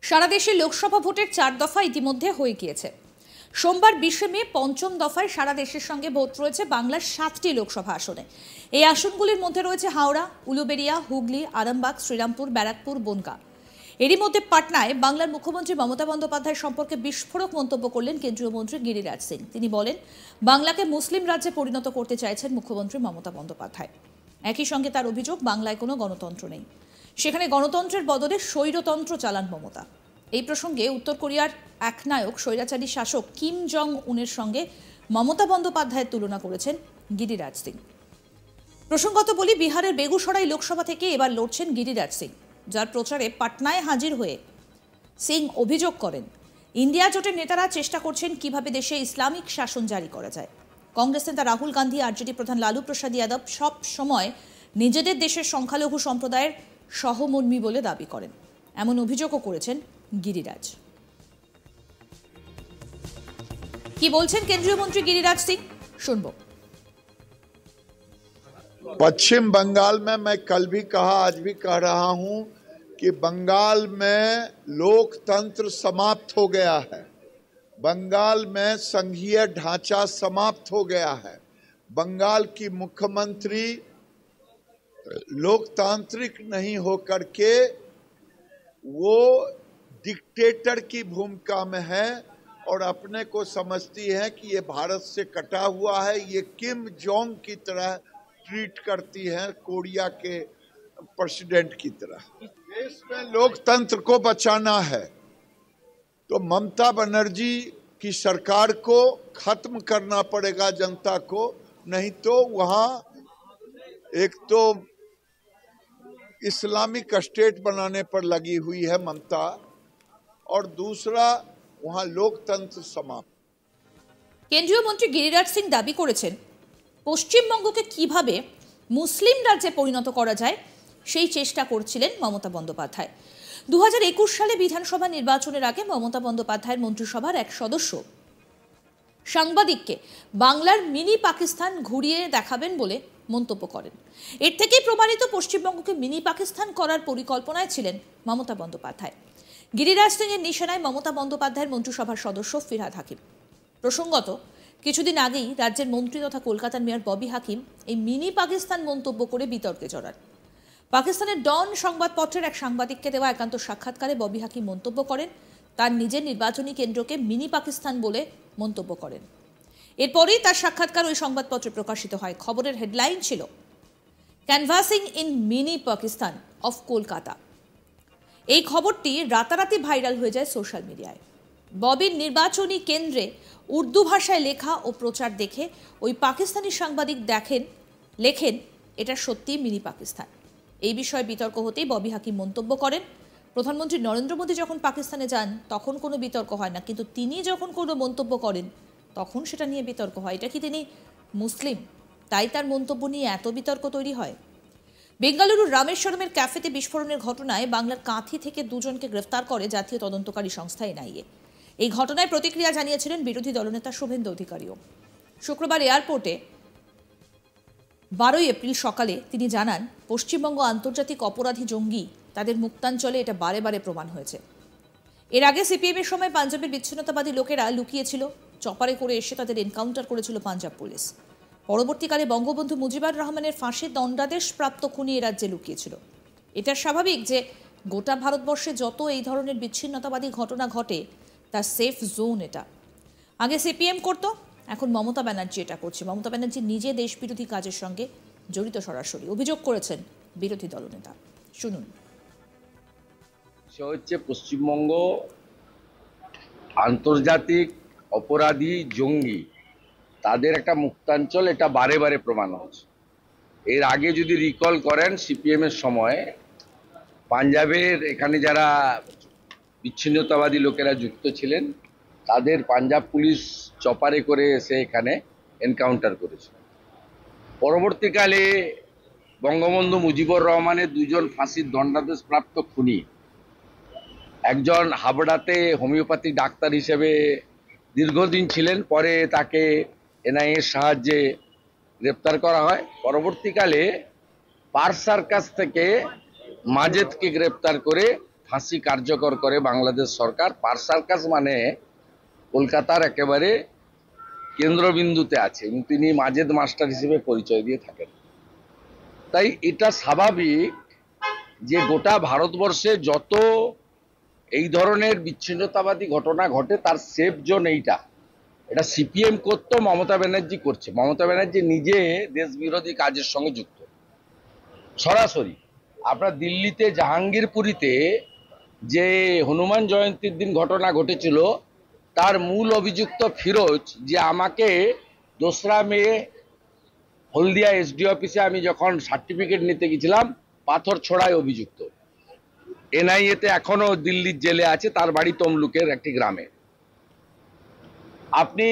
সারা দেশে লোকসভা ভোটের 4 দফা ইতিমধ্যে হয়ে গিয়েছে। সোমবার 20 মে পঞ্চম দফায় সারা দেশের সঙ্গে ভোট রয়েছে বাংলার 7টি লোকসভা আসনে। এই আসনগুলির মধ্যে রয়েছে হাওড়া, উলুবেড়িয়া, হুগলি, আরামবাগ, শ্রীরামপুর, ব্যারাকপুর, বনগাঁ। এরই মধ্যে পাটনায় বাংলার মুখ্যমন্ত্রী মমতা বন্দ্যোপাধ্যায় সম্পর্কে বিস্ফোরক মন্তব্য করলেন কেন্দ্রীয় মন্ত্রী গিরিরাজ সিং। তিনি বলেন, বাংলাকে মুসলিম রাজ্যে পরিণত করতে চাইছেন মুখ্যমন্ত্রী মমতা বন্দ্যোপাধ্যায়। একই সঙ্গে তার অভিযোগ, বাংলায় কোনো গণতন্ত্র নেই, সেখানে গণতন্ত্রের বদলে স্বৈরতন্ত্র চালান মমতা। এই প্রসঙ্গে উত্তর কোরিয়ার একনায়ক স্বৈরাচারী শাসক কিম জং উনের সঙ্গে মমতা বন্দ্যোপাধ্যায়ের তুলনা করেছেন গিরিরাজ সিং। প্রসঙ্গত বলি, বিহারের বেগুসরাই লোকসভা থেকে এবার লড়ছেন গিরিরাজ সিং, যার প্রচারে পাটনায় হাজির হয়ে সিং অভিযোগ করেন, ইন্ডিয়া জোটের নেতারা চেষ্টা করছেন কিভাবে দেশে ইসলামিক শাসন জারি করা যায়। কংগ্রেস নেতা রাহুল গান্ধী, আরজেডি প্রধান লালু প্রসাদ যাদব সব সময় নিজেদের দেশের সংখ্যালঘু সম্প্রদায়ের সহমর্মী বলে দাবি করেন। এমন অভিযোগও করেছেন গিরিরাজ। কি বলছেন কেন্দ্রীয় মন্ত্রী গিরিরাজ সিং, শুনবো। पश्चिम बंगाल में मैं कल भी कहा, आज भी कह रहा हूं कि बंगाल में लोकतंत्र समाप्त हो गया है। बंगाल में संघीय ढांचा समाप्त हो गया है। बंगाल की मुख्यमंत्री लोकतांत्रिक नहीं होकर के वो डिक्टेटर की भूमिका में है और अपने को समझती है कि ये भारत से कटा हुआ है। ये किम जोंग की तरह ट्रीट करती है, कोरिया के प्रेसिडेंट की तरह। देश में लोकतंत्र को बचाना है तो ममता बनर्जी की सरकार को खत्म करना पड़ेगा, जनता को। नहीं तो वहां एक तो इस्लामिक स्टेट बनाने पर लगी हुई है ममता, और दूसरा वहां लोकतंत्र समाप्त। কেন্দ্রীয় মন্ত্রী গিরিরাজ সিং দাবি করেছেন, পশ্চিমবঙ্গকে কিভাবে মুসলিম রাজ্যে পরিণত করা যায় সেই চেষ্টা করছিলেন মমতা বন্দ্যোপাধ্যায়। 2021 সালে বিধানসভা নির্বাচনের আগে মমতা বন্দ্যোপাধ্যায়ের মন্ত্রিসভার এক সদস্য সাংবাদিককে বাংলার মিনি পাকিস্তান ঘুরিয়ে দেখাবেন বলে মন্তব্য করেন। এর থেকেই প্রমাণিত পশ্চিমবঙ্গকে মিনি পাকিস্তান করার পরিকল্পনায় ছিলেন মমতা বন্দ্যোপাধ্যায়। গিরিরাজ সিং এর নিশানায় মমতা বন্দ্যোপাধ্যায়ের মন্ত্রিসভার সদস্য ফিরহাদ হাকিম। প্রসঙ্গত, কিছুদিন আগেই রাজ্যের মন্ত্রী তথা কলকাতার মেয়র ববি হাকিম এই মিনি পাকিস্তান মন্তব্য করে বিতর্কে জড়ান। পাকিস্তানের ডন সংবাদপত্রের এক সাংবাদিককে দেওয়া একান্ত সাক্ষাৎকারে ববি হাকিম মন্তব্য করেন, তার নিজের নির্বাচনী কেন্দ্রকে মিনি পাকিস্তান বলে মন্তব্য করেন। এরপরেই তার সাক্ষাৎকার ওই সংবাদপত্রে প্রকাশিত হয়। খবরের হেডলাইন ছিল, canvassing in mini Pakistan of Kolkata. এই খবরটি রাতারাতি ভাইরাল হয়ে যায় সোশ্যাল মিডিয়ায়। ববির নির্বাচনী কেন্দ্রে উর্দু ভাষায় লেখা ও প্রচার দেখে ওই পাকিস্তানি সাংবাদিক লেখেন, এটা সত্যি মিনি পাকিস্তান। এই বিষয়ে বিতর্ক হতেই ববি হাকিম মন্তব্য করেন, প্রধানমন্ত্রী নরেন্দ্র মোদী যখন পাকিস্তানে যান তখন কোনো বিতর্ক হয় না, কিন্তু তিনি যখন কোনো মন্তব্য করেন তখন সেটা নিয়ে বিতর্ক হয়। এটা কি তিনি মুসলিম, তাই তার মন্তব্য নিয়ে এত বিতর্ক তৈরি হয়? বেঙ্গালুরুর রামেশ্বরমের ক্যাফেতে বিস্ফোরণের ঘটনায় বাংলার কাঁথি থেকে দুজনকে গ্রেফতার করে জাতীয় তদন্তকারী সংস্থা এনআইএ। এই ঘটনায় প্রতিক্রিয়া জানিয়েছিলেন বিরোধী দলনেতা শুভেন্দু অধিকারীও। শুক্রবার এয়ারপোর্টে 12 এপ্রিল সকালে তিনি জানান, পশ্চিমবঙ্গ আন্তর্জাতিক অপরাধী জঙ্গি, তাদের মুক্তাঞ্চলে এটা বারে বারে প্রমাণ হয়েছে। এর আগে সিপিএম এর সময় পাঞ্জাবের বিচ্ছিন্নতাবাদী লোকেরা লুকিয়েছিল, চপারে করে এসে তাদের এনকাউন্টার করেছিল পাঞ্জাব পুলিশ। পরবর্তীকালে বঙ্গবন্ধু মুজিবুর রহমানের ফাঁসির দণ্ডাদেশ প্রাপ্ত খুনি এ রাজ্যে লুকিয়েছিল। এটা স্বাভাবিক যে গোটা ভারতবর্ষে যত এই ধরনের বিচ্ছিন্নতাবাদী ঘটনা ঘটে তার সেফ জোন এটা। আগে সিপিএম করতো, এখন মমতা ব্যানার্জি এটা করছে। মমতা ব্যানার্জি নিজে দেশবিরোধী কাজের সঙ্গে জড়িত সরাসরি, অভিযোগ করেছেন বিরোধী দলনেতা। শুনুন। সে হচ্ছে পশ্চিমবঙ্গ আন্তর্জাতিক অপরাধী জঙ্গি, তাদের একটা মুক্তাঞ্চল, এটা বারে বারে প্রমাণ হচ্ছে। এর আগে যদি রিকল করেন, সিপিএম এর সময় পাঞ্জাবের এখানে যারা বিচ্ছিন্নতাবাদী লোকেরা যুক্ত ছিলেন তাদের পাঞ্জাব পুলিশ চপারে করে এসে এখানে এনকাউন্টার করেছিল। পরবর্তীকালে বঙ্গবন্ধু মুজিবুর রহমানের দুজন ফাঁসির দণ্ডাদেশ প্রাপ্ত খুনি, একজন হাবড়াতে হোমিওপ্যাথি ডাক্তার হিসেবে দীর্ঘদিন ছিলেন, পরে তাকে এনআইএর সাহায্যে গ্রেপ্তার করা হয়। পরবর্তীকালে পার্ক সার্কাস থেকে মাজেদকে গ্রেপ্তার করে ফাঁসি কার্যকর করে বাংলাদেশ সরকার। পার্ক সার্কাস মানে কলকাতার একেবারে কেন্দ্রবিন্দুতে আছে এবং তিনি মাজেদ মাস্টার হিসেবে পরিচয় দিয়ে থাকেন। তাই এটা স্বাভাবিক যে গোটা ভারতবর্ষে যত এই ধরনের বিচ্ছিন্নতাবাদী ঘটনা ঘটে তার সেফ জোন এইটা। এটা সিপিএম করতো, মমতা ব্যানার্জি করছে। মমতা ব্যানার্জি নিজে দেশ বিরোধী কাজের সঙ্গে যুক্ত সরাসরি। আপনার দিল্লিতে জাহাঙ্গীরপুরীতে যে হনুমান জয়ন্তীর দিন ঘটনা ঘটেছিল, তার মূল অভিযুক্ত ফিরোজ, যে আমাকে 2রা মে হলদিয়া এসডি অফিসে আমি যখন সার্টিফিকেট নিতে গেছিলাম পাথর ছোড়ায় অভিযুক্ত। এনআইএতে এখনো দিল্লির জেলে আছে, তার বাড়ি তমলুকের একটি গ্রামে। আপনি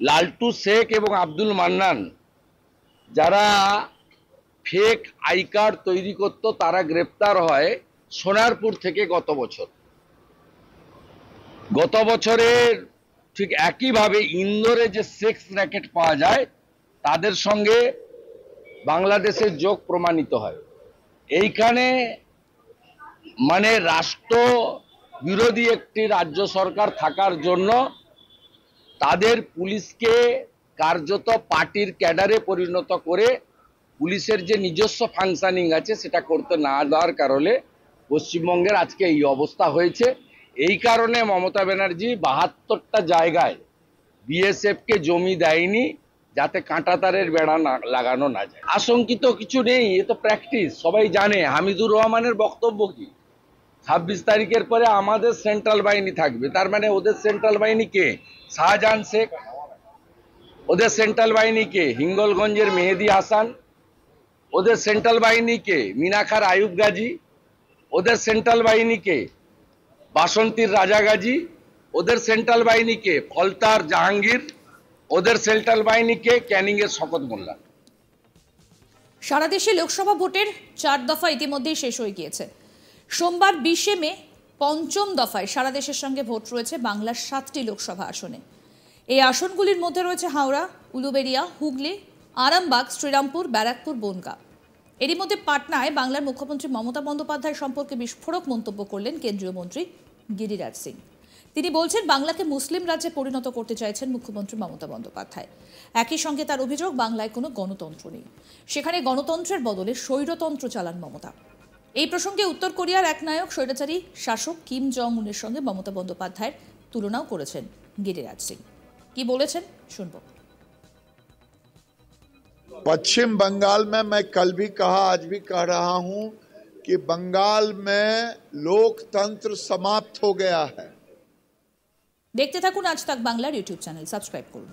লালটু শেখ এবং আব্দুল মান্নান যারা ফেক আই কার্ড তৈরি করত, তারা গ্রেপ্তার হয় সোনারপুর থেকে গত বছরের ঠিক একইভাবে ইন্দোরে যে সেক্স র্যাকেট পাওয়া যায় তাদের সঙ্গে বাংলাদেশের যোগ প্রমাণিত হয়। এইখানে মানে রাষ্ট্র বিরোধী একটি রাজ্য সরকার থাকার জন্য তাদের পুলিশকে কার্যত পার্টির ক্যাডারে পরিণত করে পুলিশের যে নিজস্ব ফাংশনিং আছে সেটা করতে না দেওয়ার কারণে পশ্চিমবঙ্গের আজকে এই অবস্থা হয়েছে। এই কারণে মমতা ব্যানার্জি 72টা জায়গায় বিএসএফকে জমি দেয়নি, যাতে কাঁটাতারের বেড়া লাগানো না যায়। আশঙ্কিত কিছু নেই, এ তো প্র্যাকটিস, সবাই জানে। হামিদুর রহমানের বক্তব্য কি, 26 তারিখের পরে আমাদের সেন্ট্রাল বাহিনী থাকবে। তার মানে ওদের সেন্ট্রাল বাহিনী কে? শাহজাহান শেখ। ওদের সেন্ট্রাল বাহিনী কে? হিঙ্গলগঞ্জের মেহেদি হাসান। ওদের সেন্ট্রাল বাহিনী কে? মিনাখার আয়ুব গাজী। ওদের সেন্ট্রাল বাহিনী কে? বাসন্তীর রাজা গাজী। ওদের সেন্ট্রাল বাহিনী কে? ফলতার জাহাঙ্গীর। ওদের সেন্ট্রাল বাহিনী কে? ক্যানিং এর শপথ মোল্লা। সারা দেশে লোকসভা ভোটের 4 দফা ইতিমধ্যেই শেষ হয়ে গিয়েছে। সোমবার 20 মে 5ম দফায় সারা দেশের সঙ্গে ভোট রয়েছে বাংলার 7টি লোকসভা আসনে। এই আসনগুলির মধ্যে রয়েছে হাওড়া, উলুবেড়িয়া, হুগলি, আরামবাগ, শ্রীরামপুর, ব্যারাকপুর, বনগাঁ। এরই মধ্যে পাটনায় বাংলার মুখ্যমন্ত্রী মমতা বন্দ্যোপাধ্যায় সম্পর্কে বিস্ফোরক মন্তব্য করলেন কেন্দ্রীয় মন্ত্রী গিরিরাজ সিং। তিনি বলছেন বাংলাকে মুসলিম রাজ্যে পরিণত করতে চাইছেন মুখ্যমন্ত্রী মমতা বন্দ্যোপাধ্যায়। একই সঙ্গে তার অভিযোগ বাংলায় কোনো গণতন্ত্র নেই, সেখানে গণতন্ত্রের বদলে স্বৈরতন্ত্র চালান মমতা। এই প্রসঙ্গে উত্তর কোরিয়ার এক নায়ক স্বৈরাচারী শাসক কিম জং উনের সঙ্গে মমতা বন্দ্যোপাধ্যায়ের তুলনাও করেছেন গিরিরাজ সিং। কি বলেছেন শুনবো। पश्चिम बंगाल में मैं कल भी कहा, आज भी कह रहा हूं कि बंगाल में लोकतंत्र समाप्त हो गया है। দেখতে থাকুন আজ তাক বাংলার ইউটিউব চ্যানেল, সাবস্ক্রাইব করুন।